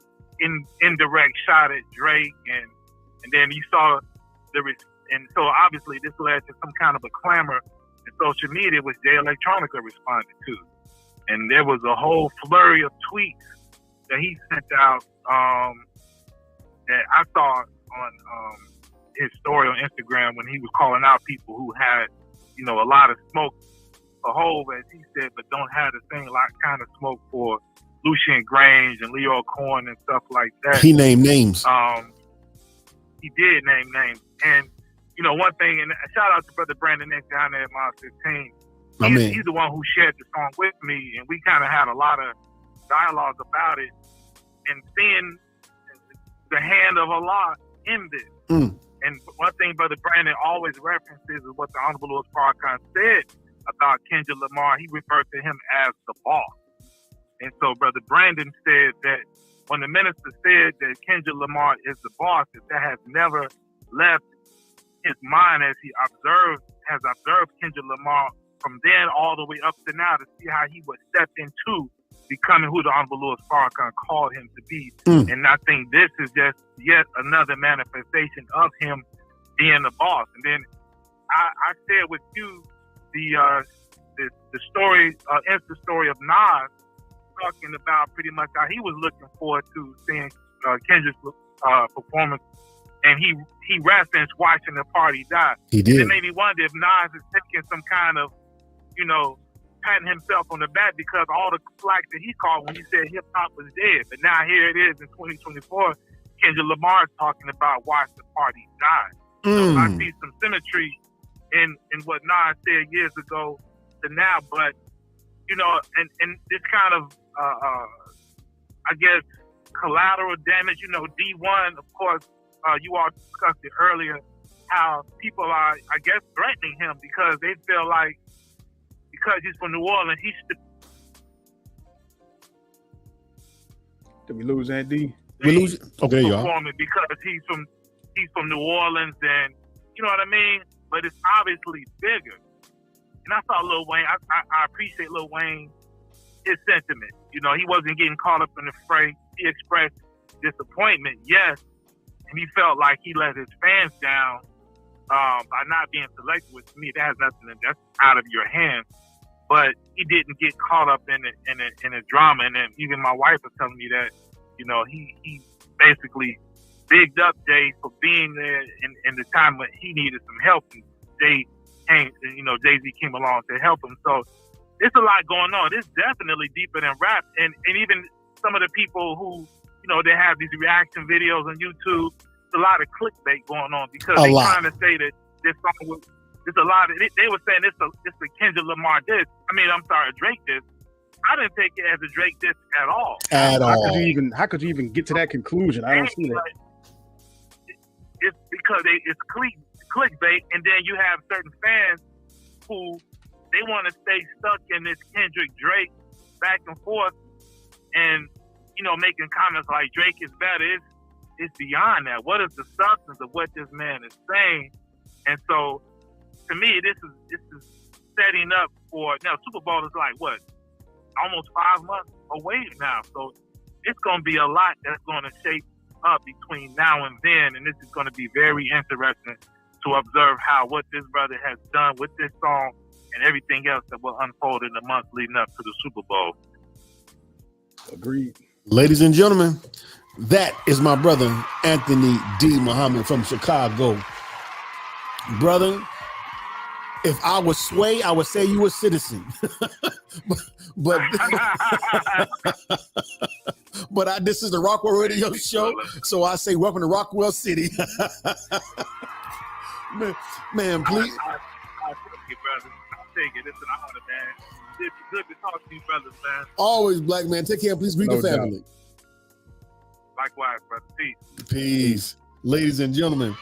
indirect shot at Drake. And then you saw and so obviously this led to some kind of a clamor in social media, which Jay Electronica responded to. And there was a whole flurry of tweets that he sent out that I saw on his story on Instagram when he was calling out people who had, a lot of smoke for Hov, as he said, but don't have the same kind of smoke for Lucien Grange and Leo Corn and stuff like that. He named names. He did name names. And, you know, one thing, and shout out to Brother Brandon X down there at Mile 15. He's the one who shared the song with me, and we kind of had a lot of dialogue about it and seeing the hand of Allah in this. And one thing Brother Brandon always references is what the Honorable Louis Farrakhan said about Kendrick Lamar. He referred to him as the boss. And so Brother Brandon said that when the minister said that Kendrick Lamar is the boss, that has never left his mind as he has observed Kendrick Lamar from then all the way up to now to see how he would step into becoming who the Honorable Louis Farrakhan called him to be. And I think this is just yet another manifestation of him being the boss. And then I shared with you the story, Insta story of Nas, talking about pretty much how he was looking forward to seeing Kendrick's performance, and he referenced watching the party die. He did. It made me wonder if Nas is taking some kind of, you know, patting himself on the back because all the flack that he caught when he said hip hop was dead. But now here it is in 2024, Kendrick Lamar is talking about watch the party die. So I see some symmetry in what Nas said years ago to now, but you know, and this kind of I guess collateral damage. You know, D1, of course, you all discussed it earlier, how people are, I guess, threatening him because they feel like because he's from New Orleans, he's Did we lose that, D? We lose it? Okay, y'all. Performing because he's from New Orleans, and you know what I mean. But it's obviously bigger. And I saw Lil Wayne. I appreciate Lil Wayne, his sentiment. You know, he wasn't getting caught up in the fray. He expressed disappointment, yes, and he felt like he let his fans down by not being selected. Which to me, that has nothing. That's out of your hands. But he didn't get caught up in the drama. And then even my wife was telling me that, you know, he basically bigged up Jay for being there in the time when he needed some help. And Jay-Z came along to help him. So there's a lot going on. It's definitely deeper than rap. And even some of the people who, you know, they have these reaction videos on YouTube, there's a lot of clickbait going on because they're trying to say that this song was, there's a lot of, they were saying it's a Kendrick Lamar diss. Drake diss. I didn't take it as a Drake diss at all. How could you even get to that conclusion? I don't see that. It's because it's clickbait, and then you have certain fans who they want to stay stuck in this Kendrick Drake back and forth, and you know, making comments like Drake is better. It's beyond that. What is the substance of what this man is saying? And so, to me, this is setting up for now. Super Bowl is like what, almost 5 months away now. So it's going to be a lot that's going to shape up between now and then, and this is going to be very interesting to observe how what this brother has done with this song and everything else that will unfold in the months leading up to the Super Bowl. Agreed. Ladies and gentlemen, that is my brother, Anthony D. Muhammad from Chicago. Brother, if I was Sway, I would say you a citizen. but this is the Rockwell Radio Show, so I say welcome to Rockwell City. man, please. I take it, brother. I take it. It's an honor, man. It's good to talk to you, brothers, man. Always, black man. Take care. Please greet the family. Doubt. Likewise, brother. Peace. Peace. Ladies and gentlemen,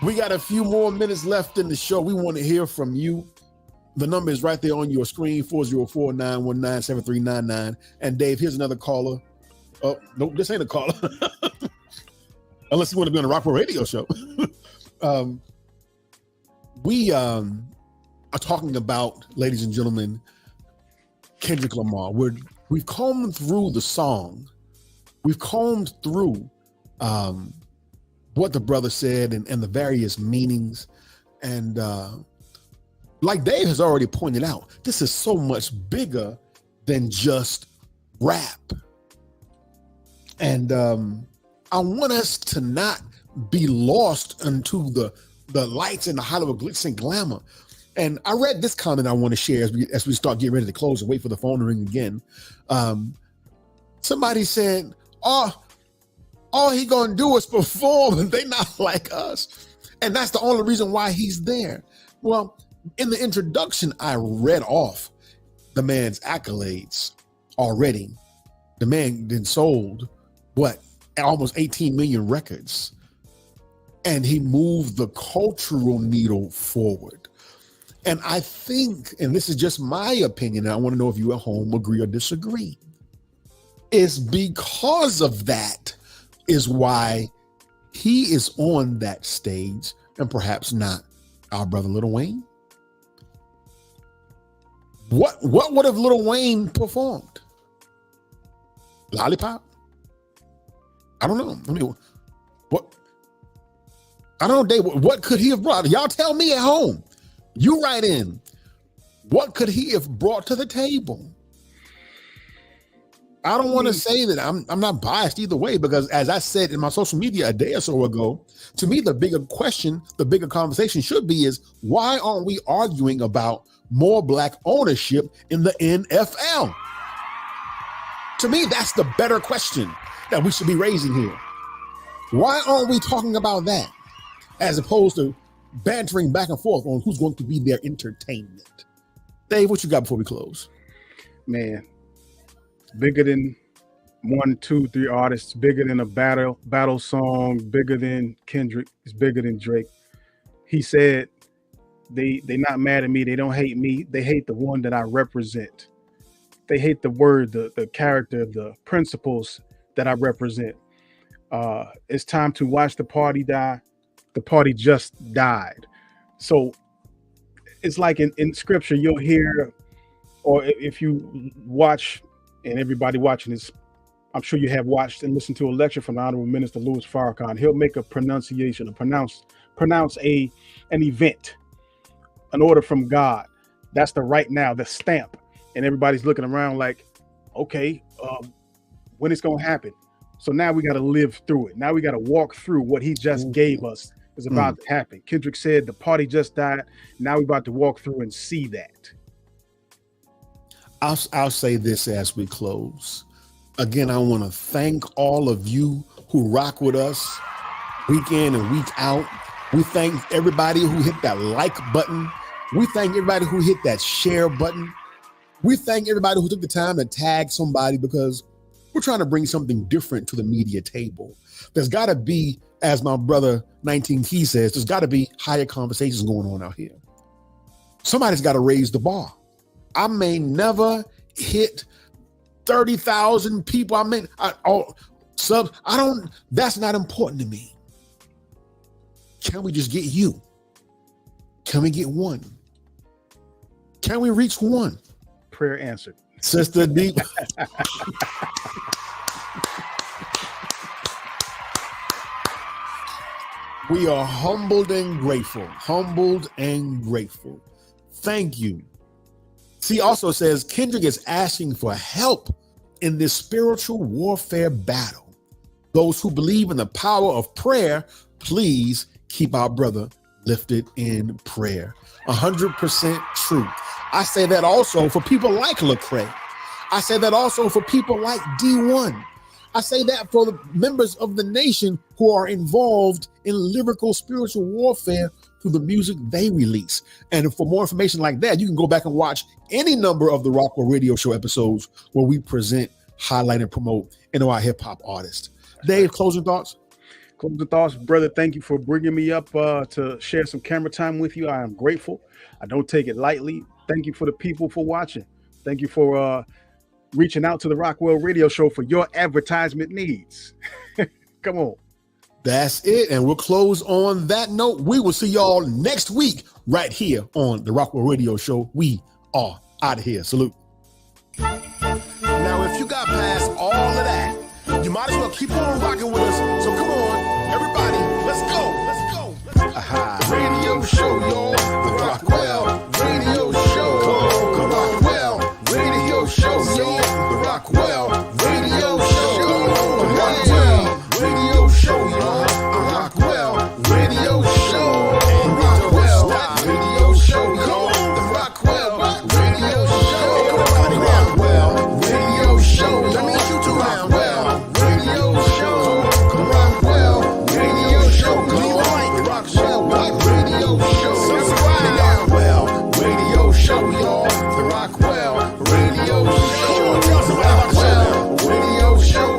we got a few more minutes left in the show. We want to hear from you. The number is right there on your screen, 404-919-7399. And Dave, here's another caller. Oh, nope, this ain't a caller. Unless you want to be on the Rockwell Radio Show. We are talking about, ladies and gentlemen, Kendrick Lamar. We've combed through the song. We've combed through what the brother said and the various meanings. And like Dave has already pointed out, this is so much bigger than just rap. And I want us to not be lost into the lights and the Hollywood glitz and glamour. And I read this comment I want to share as we start getting ready to close and wait for the phone to ring again. Somebody said, all he gonna do is perform, and they not like us. And that's the only reason why he's there. Well, in the introduction, I read off the man's accolades already. The man then sold, almost 18 million records. And he moved the cultural needle forward. And I think, and this is just my opinion, and I want to know if you at home agree or disagree, is because of that is why he is on that stage and perhaps not our brother Lil Wayne. What would have Lil Wayne performed? Lollipop? I don't know. I mean, what? I don't know, Dave. What could he have brought? Y'all tell me at home. You write in. What could he have brought to the table? I don't want to say that I'm not biased either way, because as I said in my social media a day or so ago, to me, the bigger question, the bigger conversation should be is, why aren't we arguing about more black ownership in the NFL? To me, that's the better question that we should be raising here. Why aren't we talking about that as opposed to bantering back and forth on who's going to be their entertainment? Dave, what you got before we close? Man, bigger than 1, 2, 3 artists, bigger than a battle song, bigger than Kendrick, is bigger than Drake. He said, they're not mad at me. They don't hate me. They hate the one that I represent. They hate the word, the character, the principles that I represent. It's time to watch the party die. The party just died. So it's like in scripture, you'll hear, or if you watch, and everybody watching this, I'm sure you have watched and listened to a lecture from the Honorable Minister Louis Farrakhan. He'll make a pronunciation, pronounce an event, an order from God. That's the right now, the stamp. And everybody's looking around like, okay, when it's going to happen? So now we got to live through it. Now we got to walk through what he just gave us is about to happen. Kendrick said the party just died. Now we're about to walk through and see that. I'll say this as we close. Again, I want to thank all of you who rock with us week in and week out. We thank everybody who hit that like button. We thank everybody who hit that share button. We thank everybody who took the time to tag somebody, because we're trying to bring something different to the media table. There's got to be, as my brother 19 Key says, there's got to be higher conversations going on out here. Somebody's got to raise the bar. I may never hit 30,000 people. Subs. That's not important to me. Can we just get you? Can we get one? Can we reach one? Prayer answered. Sister Deep. We are humbled and grateful. Humbled and grateful. Thank you. See, also says Kendrick is asking for help in this spiritual warfare battle. Those who believe in the power of prayer, please keep our brother lifted in prayer. 100% true. I say that also for people like Lecrae. I say that also for people like D1. I say that for the members of the nation who are involved in lyrical spiritual warfare through the music they release. And for more information like that, you can go back and watch any number of the Rockwell Radio Show episodes where we present, highlight, and promote NOI hip-hop artists. Dave, closing thoughts? Closing thoughts, brother. Thank you for bringing me up to share some camera time with you. I am grateful. I don't take it lightly. Thank you for the people for watching. Thank you for reaching out to the Rockwell Radio Show for your advertisement needs. Come on. That's it. And we'll close on that note. We will see y'all next week right here on the Rockwell Radio Show. We are out of here. Salute. Now, if you got past all of that, you might as well keep on rocking with us. So come on, everybody, let's go. Let's go. Radio show, y'all. The Rockwell Radio Show. Come on, Rockwell Radio Show, y'all. The Rockwell Radio Show. The Rockwell Radio Show, y'all. The Rockwell Radio Show. The Rockwell Radio Show, y'all. The Rockwell Radio Show. The Rockwell Radio Show. That means you too. Radio Show. Subscribe. The Rockwell Radio Show, y'all. The Rockwell Radio Show. The Rockwell Radio Show.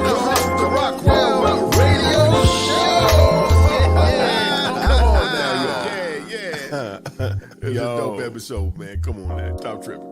The Rockwell Radio Show. Come on now, y'all. Yeah. It's a dope episode, man. Come on, man. Top tripping.